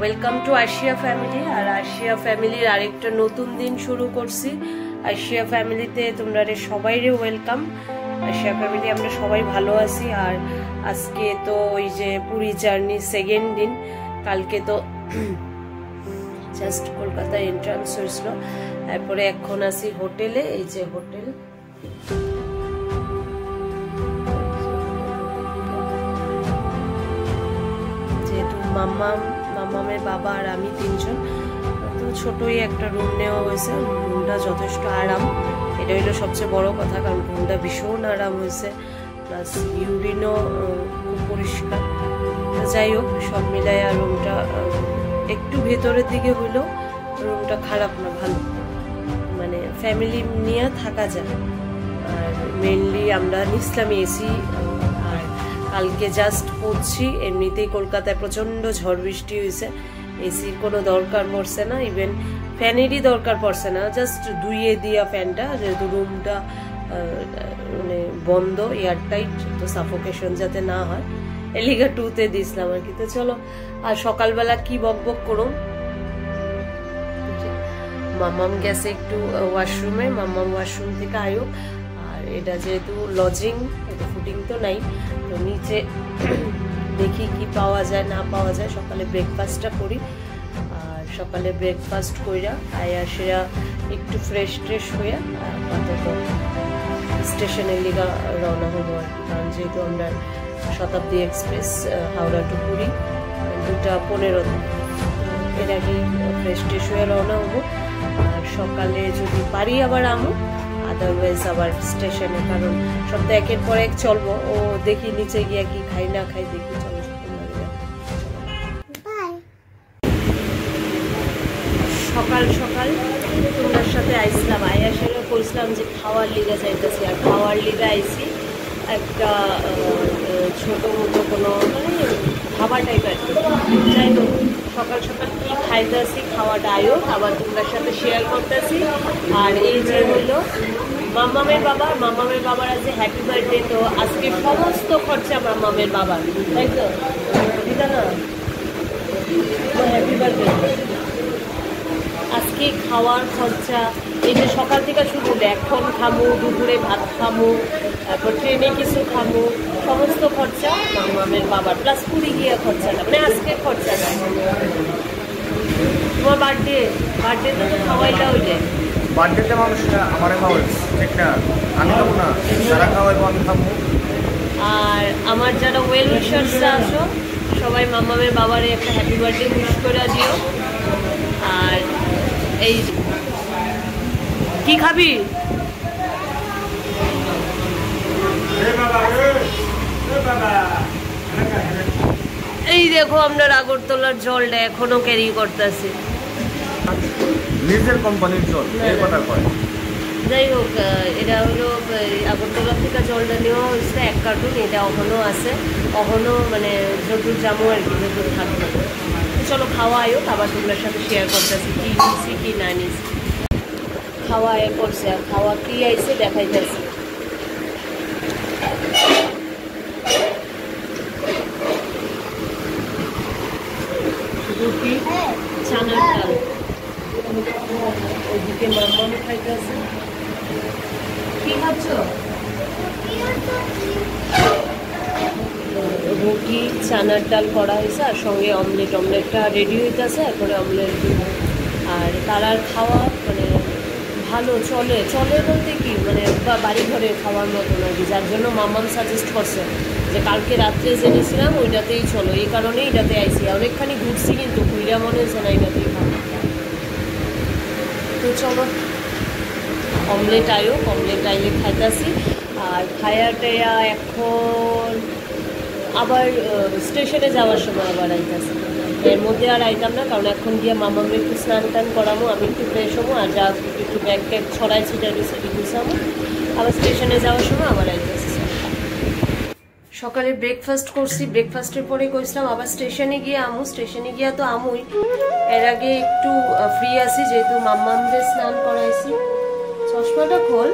Welcome to Ashiya family. আর আশিয়া ফ্যামিলির আরেকটা নতুন দিন শুরু করছি। আশিয়া ফ্যামিলিতে তোমরা সবাইরে ওয়েলকাম। আশিয়া ফ্যামিলি আমরা সবাই ভালো আছি। আর আজকে তো ওই যে পুরী জার্নি সেকেন্ড দিন, কালকে তো জাস্ট কলকাতা এন্ট্রান্স হয়েছিল, তারপরে এখন আসি হোটেলে। এই যে হোটেল, যেহেতু মামামের বাবা আর আমি তিনজন, তো ছোটই একটা রুম নেওয়া হয়েছে। রুমটা যথেষ্ট আরাম, এটা হলো সবচেয়ে বড় কথা, কারণ রুমটা ভীষণ আরাম হয়েছে, প্লাস ইউরিনও খুব পরিষ্কার। যাই হোক, সব মিলাই আর রুমটা একটু ভেতরের দিকে হইলেও রুমটা খারাপ না, ভালো, মানে ফ্যামিলি নিয়ে থাকা যায়। আর মেনলি আমরা নিসলামে এসি। আর কালকে জাস্ট পড়ছি, এমনিতেই কলকাতায় প্রচন্ড ঝড় বৃষ্টি হয়েছে, এসির কোনো দরকার পড়ছে না, ইভেন ফ্যানেরই দরকার পড়ছে না, জাস্ট ধুইয়ে দিয়া ফ্যানটা, যেহেতু রুমটা মানে বন্ধ, এয়ারটাইট, তো সাফোকেশন যাতে না হয়, এলিগা 2-তে দিছিলাম আর কি। তো চলো, আর সকালবেলা কি বকবক করুম। মামাম গেছে একটু ওয়াশরুমে, মামাম ওয়াশরুম থেকে আয়ুক। আর এটা যেহেতু লজিং, এটা ফুডিং তো নাই, তো নিচে দেখি কি পাওয়া যায় না পাওয়া যায়। সকালে ব্রেকফাস্টটা করি, আর সকালে ব্রেকফাস্ট কইরা আয়াসেরা একটু ফ্রেশ ট্রেশ হইয়া আপাতত স্টেশনের লিগা রওনা হবো আর কি। কারণ যেহেতু আমরা শতাব্দী এক্সপ্রেস হাওড়া টু পুরী 2:15, এর আগেই ফ্রেশ ট্রেশ হয়ে রওনা হবো। আর সকালে যদি পারি আবার আমু, আদারওয়াইজ আবার স্টেশনে, কারণ সপ্তাহে একের পর এক চলবো। ও দেখি নিচে গিয়া কি খাই না খাই, দেখি। চলো সকাল সকাল তোমার সাথে আইসলাম, আয়াসেরও কইসলাম যে খাওয়ার লিগা যাইতেছি, আর খাওয়ার লিগা আইসি একটা ছোট মতো কোনো মানে খাবার টাইপের। যাই হোক, সকাল সকাল কি খাইতেছি, খাওয়াটা আয়ো আবার তোমার সাথে শেয়ার করতেছি। আর এই যে হইলো মামামের বাবার আজকে হ্যাপি বার্থডে, তো আজকে সমস্ত খরচা মামামের বাবার, তাই তো দিদা না? Happy birthday. আজকে খাওয়ার খরচা, এই যে সকাল থেকে শুরু হলো, এখন খামু, দুপুরে ভাত খামু, তারপর ট্রেনে কিছু খামু, সমস্ত খরচা মামামের বাবার, প্লাস পুরী গিয়ে খরচাটা, মানে আজকের খরচাটা। তোমার বার্থডে তো খাওয়াইটা হইলে বার্থডেতে মানুষ আমারে খাওয়াই, ঠিক না? আমি খাবো না, যারা খাওয়াইবো আমি খাবো। আর আমার যারা ওয়েল উইশার্সরা আসো, সবাই মামামের বাবারে একটা হ্যাপি বার্থডে উইশ করে দিও। আর এই কি খাবি? এই দেখো, আমরা আগরতলার জলটা এখনো ক্যারি করতেছি, নিজের কোম্পানির জল, এই কথা কয়। যাই হোক, এটা হলো আগরতলা থেকে জলটা নেওয়া হয়েছে 1 কার্টুন, এটা এখনো আছে, এখনো মানে যতদূর যাবো আর কি, যতদূর থাকবে। চলো খাওয়া হোক, আবার তোমার সাথে শেয়ার করতেছি কি নিছি কি না নিছি। খাওয়া করছে, আর খাওয়া কি আইছে দেখাইতেছি। রুটি, ছানার ডাল, ওইদিকে মাম্মামি খাইতেছে। কি খাচ্ছ? রুটি, ছানার ডাল করা হয়েছে, আর সঙ্গে অমলেটটা রেডি হইতেছে, এরপরে অমলেট। আর তারার খাওয়া মানে ভালো চলে বলতে কি, মানে বাড়ি ঘরে খাওয়ার মতন আর কি, যার জন্য মাম্মাম সাজেস্ট করছে যে কালকে রাত্রে জেনেছিলাম ওইটাতেই চলো, এই কারণে এটাতে আইসি। অনেকখানি ঘুরছি, কিন্তু ঘুরা মনে হচ্ছে না এটাতেই খাবো। তো চলো, অমলেট আইলে খাইতেছি। আর খায়া এখন আবার স্টেশনে যাওয়ার সময় আবার আইতেছি। এর মধ্যে আর আইতাম না, কারণ এখন গিয়ে মামাকে একটু স্নান টান করামো, আমি একটু ফ্রেশ হবো, আর যা একটু ব্যাগ ট্যাগ ছড়াই ছিটাই সেটি গুছামো, আবার স্টেশনে যাওয়ার সময় আবার আইতেছি। সকালে ব্রেকফাস্ট করছি, ব্রেকফাস্টের পরে কইছিলাম আবার স্টেশনে গিয়ে তো আমুই। এর আগে একটু ফ্রি আছি, যেহেতু মাম্মামকে স্নান করাইছি। চশমাটা খোল।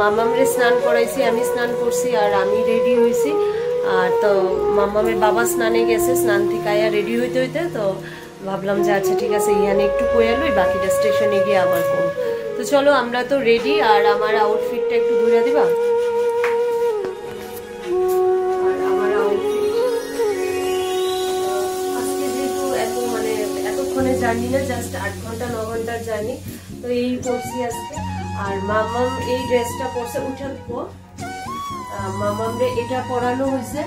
মামামরে স্নান করাইছি, আমি স্নান করছি, আর আমি রেডি হয়েছি। আর তো মাম্মামের বাবা স্নানে গেছে, স্নান থেকে আয়া রেডি হইতে হইতে তো ভাবলাম যে আচ্ছা ঠিক আছে ইহানে একটু কইয়ালই, বাকিটা স্টেশনে গিয়ে আবার করব। তো চলো আমরা তো রেডি, আর আমার আউটফিটটা একটু ধরে দিবা। আর আমার আউটফিট আজকে যেহেতু এতক্ষণে জার্নি না, জাস্ট 8 ঘন্টা 9 ঘন্টার জার্নি, তো এই পরছি আজকে। আর মাম্মাম এই ড্রেসটা পরছে, উঠার পর মামামরে এটা পরানো হয়েছে,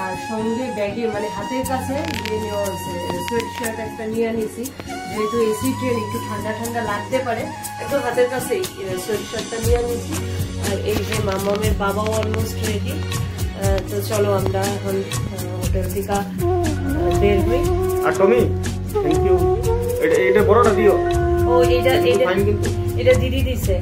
আর সঙ্গে ব্যাগে মানে হাতের কাছে দিয়ে নেওয়া হয়েছে সোয়েট শার্ট একটা নিয়ে নিয়েছি, যেহেতু এসি ট্রেন একটু ঠান্ডা ঠান্ডা লাগতে পারে, একদম হাতের কাছেই সোয়েট শার্টটা নিয়ে নিয়েছি। আর এই যে মামামের বাবাও অলমোস্ট রেডি। তো চলো আমরা এখন হোটেল থেকে বের হই। আর টমি থ্যাংক ইউ, এটা বড়টা দিও। ও এটা দিদি দিছে,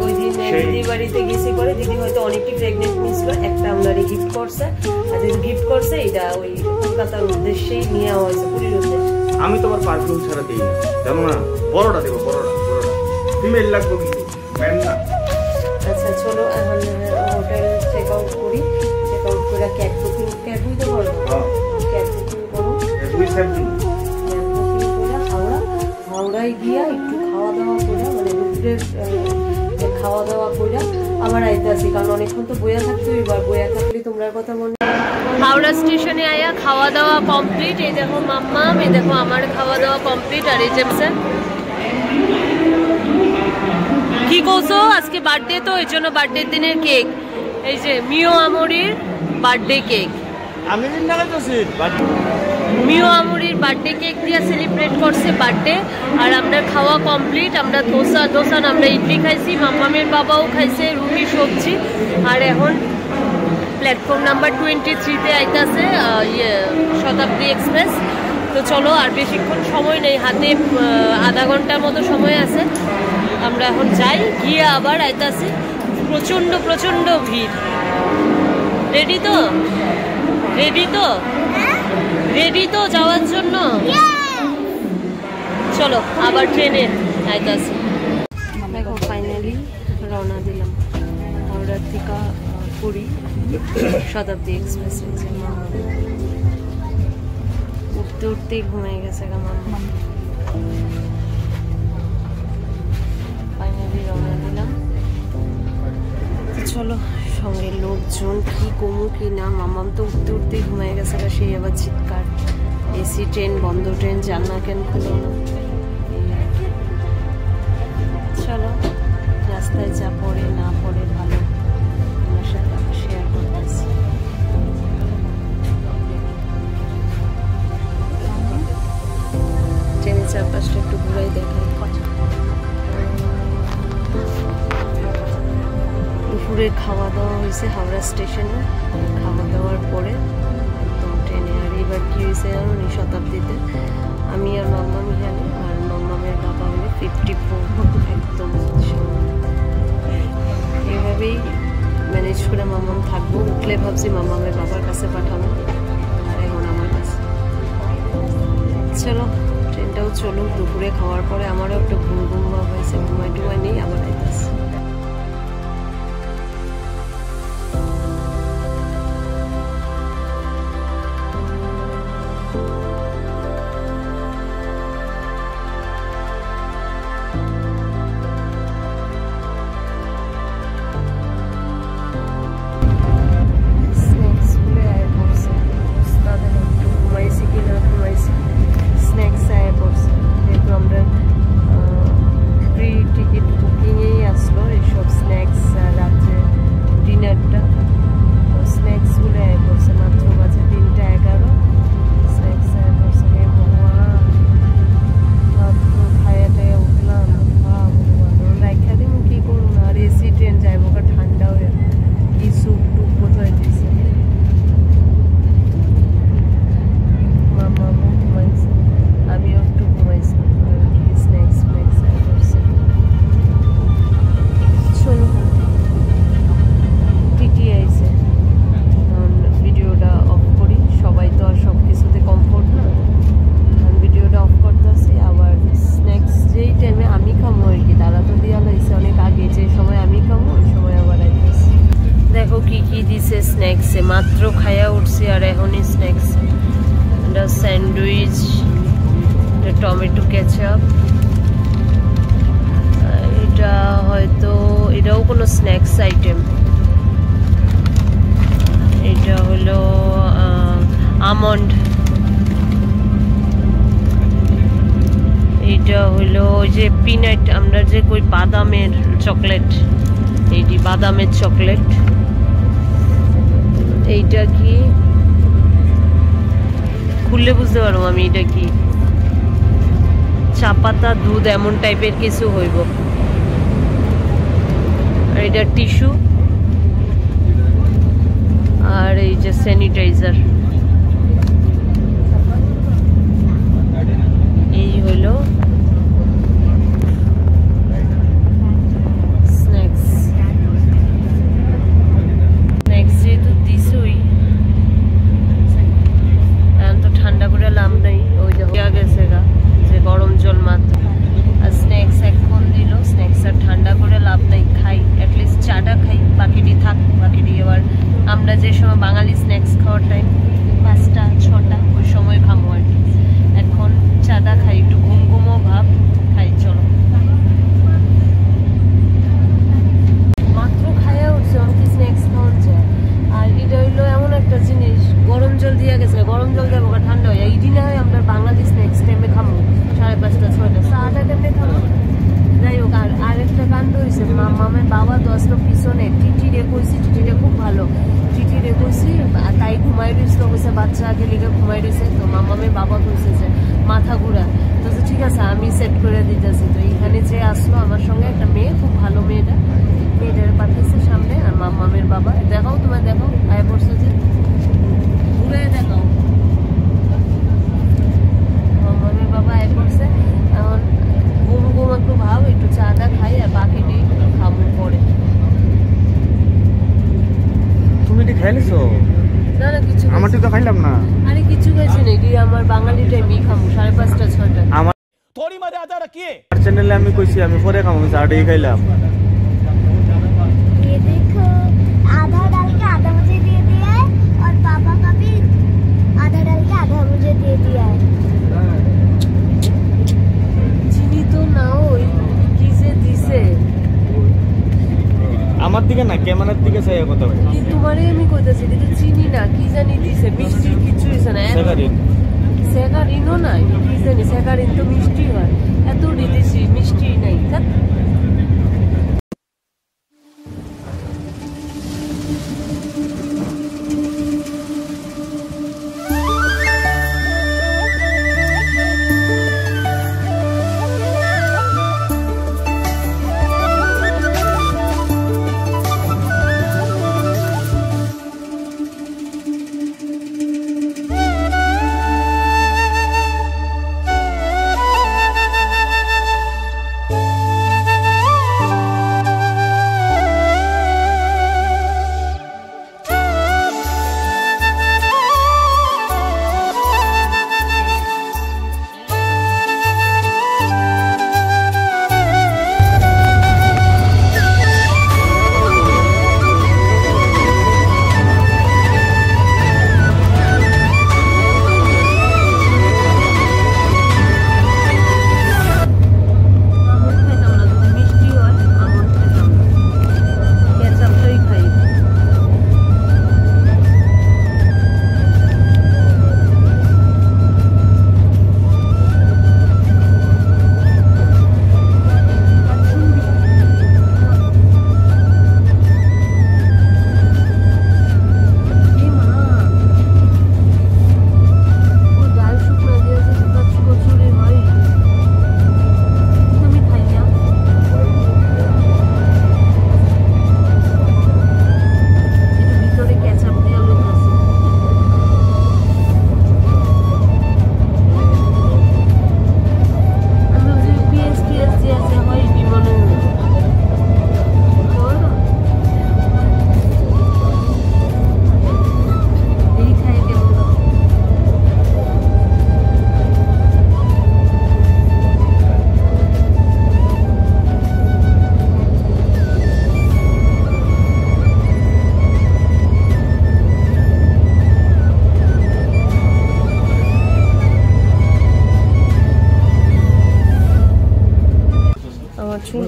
ওই দিন দিদি বাড়িতে গেছি করে দিদি হয়তো অনেকটি প্রেগনেন্ট নিয়েছিল, একটা আমরা গিফট করছে, আর যদি গিফট করছে এটা ওই কলকাতার উদ্দেশ্যেই নিয়ে হয়েছে, পুরীর উদ্দেশ্যে। আমি তোমার পারফিউম ছাড়া দিই না, জানো না, বড়টা দেবো, বড়টা ফিমেল লাগবে কিন্তু ম্যান না। আচ্ছা চলো এখন হোটেল চেক আউট করি, চেক আউট করে ক্যাব বুকিং তো করবো, ক্যাব বুকিং করো, হাওড়ায় গিয়া একটু খাওয়া দাওয়া করে মানে দুপুরের খাওয়া দাওয়া করে আবার আইতে আসি, কারণ অনেকক্ষণ তো বইয়া থাকতে এবার বইয়া থাকলে তোমরা কথা মনে। হাওড়া স্টেশনে আয়া খাওয়া দাওয়া কমপ্লিট, এই দেখো মাম্মাম, এই দেখো আমার খাওয়া দাওয়া কমপ্লিট। আর এই যে কি কৌছো আজকে বার্থডে, তো এই জন্য বার্থডে দিনের কেক, এই যে মিও আমরির বার্থডে কেক, আমি মিও আমরির বার্থডে কেক দিয়ে সেলিব্রেট করছে বার্থডে। আর আমরা খাওয়া কমপ্লিট, আমরা ধোসা আমরা ইডলি খাইছি, মাম্মামের বাবাও খাইছে রুটি সবজি। আর এখন প্ল্যাটফর্ম নাম্বার 23-তে আইতাছে শতাব্দী এক্সপ্রেস। তো চলো আর বেশিক্ষণ সময় নেই, হাতে আধা ঘন্টার মতো সময় আছে, আমরা এখন যাই, গিয়ে আবার আইতাছি। প্রচন্ড ভিড়। রেডি তো রেডি তো যাওয়ার জন্য? চলো আবার ট্রেনে আইতাছি। দেখো ফাইনালি রওনা দিলাম হাওড়া থেকে পুরী শতাব্দী এক্সপ্রেসে। উঠতে উঠতেই ঘুমিয়ে গেছে মাম্মা। ফাইনালি রওনা দিলাম। চলো সঙ্গে লোকজন কি কমু কি না, মামাম তো উঠতে উঠতেই ঘুমিয়ে গেছে, সেই আবার চিৎকার, এসি ট্রেন বন্ধ, ট্রেন জানলা কেন খুলো না। চলো রাস্তায় যা পড়ে না পড়ে ভালো আমার সাথে শেয়ার করতেছি। ট্রেনের চারপাশটা একটু ঘুরাই দেখাই। দুপুরে খাওয়া দাওয়া হয়েছে হাওড়া স্টেশনে, খাওয়া দাওয়ার পরে একদম ট্রেনে। আর এবার কি হয়েছে জানো নি, শতাব্দীতে আমি আর মাম্মাম জানি, আর মাম্মামের বাবা হলে 54, একদম এইভাবেই ম্যানেজ করে মাম্মাম থাকবো। উঠলে ভাবছি মাম্মামের বাবার কাছে পাঠানো, আর এখন আমার কাছে। চলো ট্রেনটাও চলুক, দুপুরে খাওয়ার পরে আমারও একটা ঘুম ভাব হয়েছে, ঘুমাই টুমাই নেই, আবার আইতেছে। স্ন্যাক্স আয়া পড়ছে, যেহেতু আমরা ফ্রি টিকিট বুকিংয়ে এটা স্যান্ডউইচ, এটা টমেটো কেচাপ, এটা হয়তো এটাও কোনো স্ন্যাক্স আইটেম। এটা হলো আমন্ড, এইটা হলো ওই যে পিনাট, আমরা যে কই বাদামের চকলেট, এইটি বাদামের চকলেট। এইটা কি খুললে বুঝতে পারবো আমি এটা কি, চা পাতা দুধ এমন টাইপের কিছু হইব। আর এটা টিস্যু, আর এই যে স্যানিটাইজার। এই হলো স্ন্যাক্স। স্ন্যাক্স যেহেতু দিছই, এখন তো ঠান্ডা করে লাভ নেই, ওই দেওয়া গেছে গা যে গরম জল মাত্র। আর স্ন্যাক্স এখন দিল, স্ন্যাক্স আর ঠান্ডা করে লাভ নেই, খাই অ্যাটলিস্ট চাটা খাই, বাকিটি থাক। বাকিটি এবার আমরা যে সময় বাঙালি স্ন্যাক্স খাওয়ার টাইম 5টা 6টা ওই সময় খাবো আর কি। এখন চাটা খাই, একটু ঘুম ঘুমো ভাব খাই। চলো, মাত্র খাইয়া উঠছে, অনেক স্ন্যাক্স খাওয়ার যায়। আর এটা হইলো এমন একটা জিনিস, গরম জল দিয়ে গেছে, গরম জল দেবো ঠান্ডা হয়ে যায়। এই না হয় আমরা বাঙালি স্ন্যাক্স টাইমে খাবো 5:30 6টা, চাটা কেমনে খাবো। যাই হোক, আর আরেকটা কাণ্ড হয়েছে, মামের বাবা তো আসলো পিছনে, টিটিরে কইছি, টিটিরে খুব ভালো, টিটিরে কইছি তাই ঘুমাই রয়েছিল, কইছে বাচ্চা আগে লিগে ঘুমাই রয়েছে। তো মামের বাবা কইছে যে মাথা ঘুরা, তো ঠিক আছে আমি সেট করে দিতেছি। তো এইখানে যে আসলো আমার সঙ্গে একটা মেয়ে, খুব ভালো মেয়েটা, মেয়েটার পাঠাইছে সামনে। আর মামের বাবা, দেখাও তোমার, দেখাও আয় পড়ছে যে, ঘুরে দেখাও। মামের বাবা আয় পড়ছে, এখন ঘুম ঘুম একটু ভাব, একটু চাটা খাই আর বাকিটি খাবো পরে। তুমি এটি খাইলেছো? না না কিছু, আমারটি তো খাইলাম না। আরে কিছু খাইছি না, এটি আমার বাঙালি টাইমই খাবো 5:30 6টা। আমার थोड़ी मर्यादा रखिए। চ্যানেলে আমি কইছি আমি পরে খাবো, চাটাই খাইলাম। ये देखो, आधा डाल के आधा मुझे दे दिया है, और पापा का भी आधा डाल के आधा मुझे दे दिया है। চিনি তো না, ওই কি যে দিছে। আমার দিকে না, ক্যামেরার দিকে চাই কথা বলি। কি তোমারে আমি কইতাছি, এটা তো চিনি না, কি জানি দিছে, মিষ্টি কিছু হইছে না। সেকারিন সেকারিনও নাই, কি জানি, সেকারিন তো মিষ্টি হয়, এত দিতেছি মিষ্টি নাই।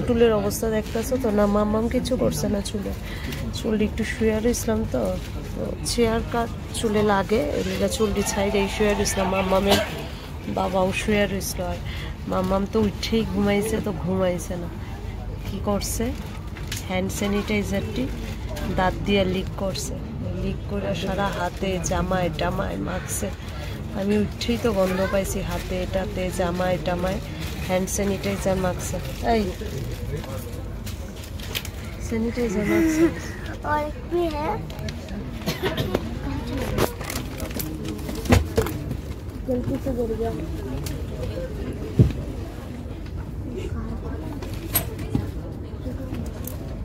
টুলের অবস্থা দেখতেছো তো না? মাম্মাম কিছু করছে না, চুলটি একটু শুয়ে রইছিলাম তো চেয়ার কাট চুলে লাগে, এদিকে চুলটি ছাইড়ে শুয়ে রইছিলাম। মাম্মামের বাবাও শুয়ে রইছিল, আর মাম্মাম তো উঠেই ঘুমাইছে, তো ঘুমাইছে না, কি করছে হ্যান্ড স্যানিটাইজারটি দাঁত দিয়ে লিক করছে, লিক করে সারা হাতে জামায় টামায় মাখছে। আমি উঠেই তো গন্ধ পাইছি, হাতে এটাতে জামায় টামায় হ্যান্ড স্যানিটাইজার মাখছে। এই স্যানিটাইজার মাখছে। और एक भी है, गलती से गिर गया।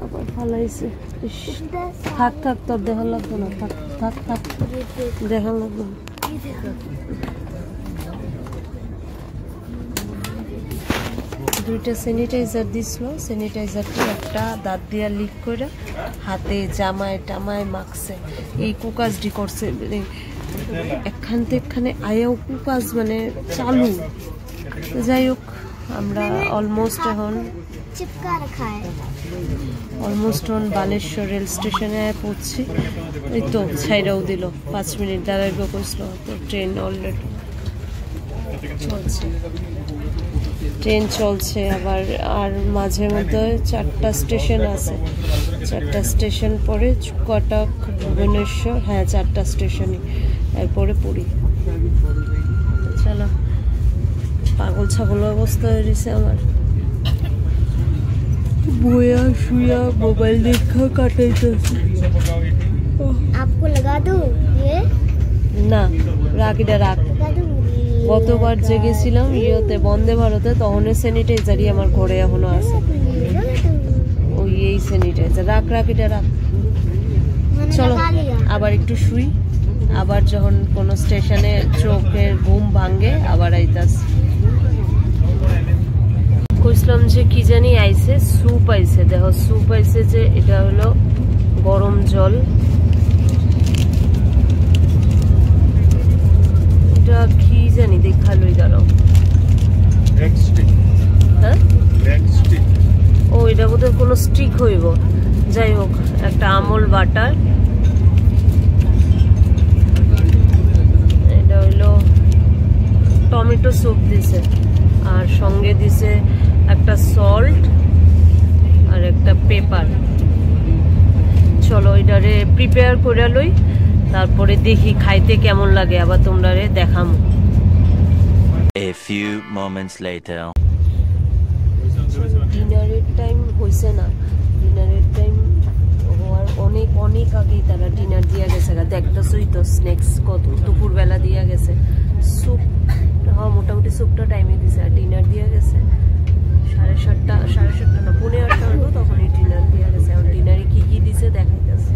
আবার ফালাইছে। থাক থাক, তোর দেখা লাগবে না, থাক থাক থাক, দেখা লাগবে না। দুইটা স্যানিটাইজার দিছিল, স্যানিটাইজারটি একটা দাঁত দিয়া লিক করে হাতে জামায় টামায় মাখছে। এই কুকাজটি করছে, একখান থেকে এখানে আয়াও কুকাজ মানে চালু। যাই হোক, আমরা অলমোস্ট এখন चिपका रखा है। অলমোস্ট এখন বালেশ্বর রেল স্টেশনে পৌঁছছি। এই তো ছাইরাও দিল, 5 মিনিট দাঁড়াইব কইছিল, তো ট্রেন অলরেডি চলছে, ট্রেন চলছে। আবার আর মাঝে মধ্যে 4টা স্টেশন আছে, 4টা স্টেশন পরে কটক, ভুবনেশ্বর, হ্যাঁ 4টা স্টেশনই, এরপরে পুরী। চলো, পাগল ছাগল অবস্থা হয়ে গেছে আমার, বইয়া শুয়া মোবাইল দেখা কাটাইতেছে। आपको लगा दूं ये? না, রাখিটা রাখ। लगा दूं? গতবার যে গেছিলাম ইয়েতে বন্দে ভারতে, তখন স্যানিটাইজারই আমার ঘরে এখনো আছে, ওই এই স্যানিটাইজার। রাখ রাখিটা রাখ। मैंने চলো लगा लिया। আবার একটু শুই, আবার যখন কোনো স্টেশনে চোখের ঘুম ভাঙে আবার আইতাস। কইছিলাম যে কি জানি আইছে, স্যুপ আইছে, দেখো স্যুপ আইছে, যে এটা হলো গরম জল। এটা কি জানি দেখালোই, দাঁড়াও। হ্যাঁ, ও এটা বোধহয় কোনো স্টিক হইব। যাই হোক, একটা আমল বাটার, এটা হইলো টমেটো স্যুপ দিছে, আর সঙ্গে দিছে একটা সল্ট আর একটা পেপার। চলো এটারে প্রিপেয়ার করে লই, তারপরে দেখি খাইতে কেমন লাগে, আবার তোমরারে দেখাম। A few moments later. ডিনারের টাইম হইছে না, ডিনারের টাইম হওয়ার অনেক অনেক আগেই তারা ডিনার দিয়া গেছে। দেখতেছই তো স্ন্যাক্স কত দুপুরবেলা দিয়া গেছে। স্যুপ, হ্যাঁ মোটামুটি স্যুপটা টাইমে দিছে, আর ডিনার দিয়া গেছে 7:30, 7:30 না 8:30 হলো, তখনই ডিনার দিয়া গেছে। এখন ডিনারে কি কি দিছে দেখাইতেছে।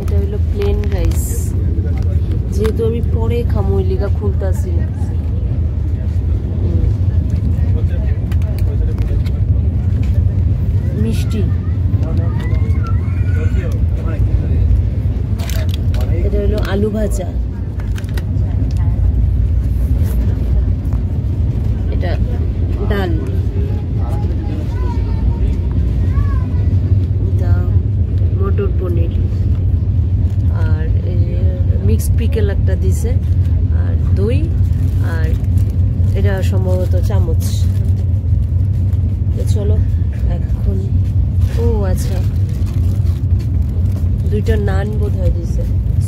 এটা হইলো প্লেন রাইস, যেহেতু আমি পরে খামো ওই লিগা খুলতাছি না। মিষ্টি, এটা হলো আলু ভাজা, এটা ডাল, মটর পনির, আর মিক্সড পিকেল একটা দিছে, আর দই, আর এটা সম্ভবত চামচ। চলো এখন, ও আচ্ছা, 2টা নান বোধ হয় দিছে,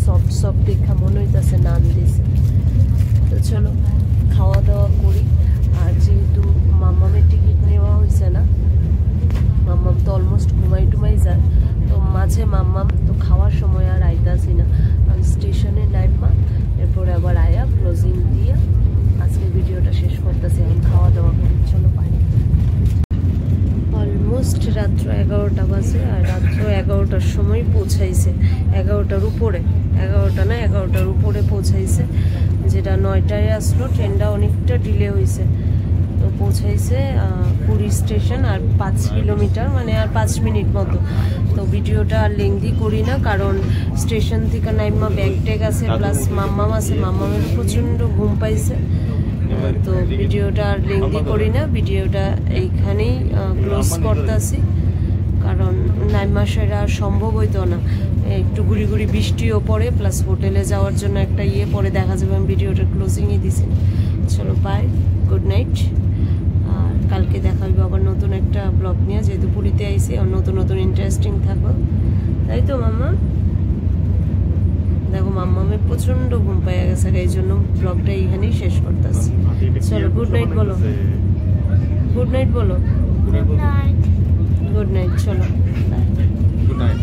সফট সফট দেখা মনে হইতেছে নান দিছে। তো চলো খাওয়া দাওয়া করি। আর যেহেতু মাম্মামের টিকিট নেওয়া হয়েছে না, মাম্মাম তো অলমোস্ট ঘুমাই টুমাই যায়, তো মাঝে মাম্মাম তো খাওয়ার সময় আর আইতাছি না, আমি স্টেশনে নাইমা এরপরে আবার আয়া ক্লোজিং দিয়া আজকে ভিডিওটা শেষ করতেছি। এখন খাওয়া দাওয়া করি, চলো পাই। অলমোস্ট রাত্র 11টা বাজে, আর রাত্র 11টার সময় পৌঁছাইছে, 11টার উপরে, 11টা না 11টার উপরে পৌঁছাইছে, যেটা 9টায় আসলো। ট্রেনটা অনেকটা ডিলে হয়েছে, তো পৌঁছাইছে পুরী স্টেশন, আর 5 কিলোমিটার, মানে আর 5 মিনিট মতো। তো ভিডিওটা আর লেংদি করি না, কারণ স্টেশন থেকে নাইমা ব্যাগ ট্যাগ আছে, প্লাস মাম্মাম আছে, মাম্মামের প্রচণ্ড ঘুম পাইছে। তো ভিডিওটা আর লেংদি করি না, ভিডিওটা এইখানেই ক্লোজ করতেছি, কারণ নাইমা সেরা আর সম্ভব হইতো না। একটু ঘুরি ঘুরি বৃষ্টিও পড়ে, প্লাস হোটেলে যাওয়ার জন্য একটা পরে দেখা যাবে। আমি ভিডিওটা ক্লোজিংই দিছি। চলো বাই, গুড নাইট। আর কালকে দেখা হবে আবার নতুন একটা ব্লগ নিয়ে, যেহেতু পুরীতে আইসি, আর নতুন নতুন ইন্টারেস্টিং থাকবো, তাই তো মাম্মা? দেখো মাম্মামের প্রচণ্ড ঘুম পাইয়া গেছে, এই জন্য ব্লগটা এইখানেই শেষ করতেছি। চলো গুড নাইট বলো, গুড নাইট বলো, গুড নাইট। Good night. চলো বাই, গুড নাইট।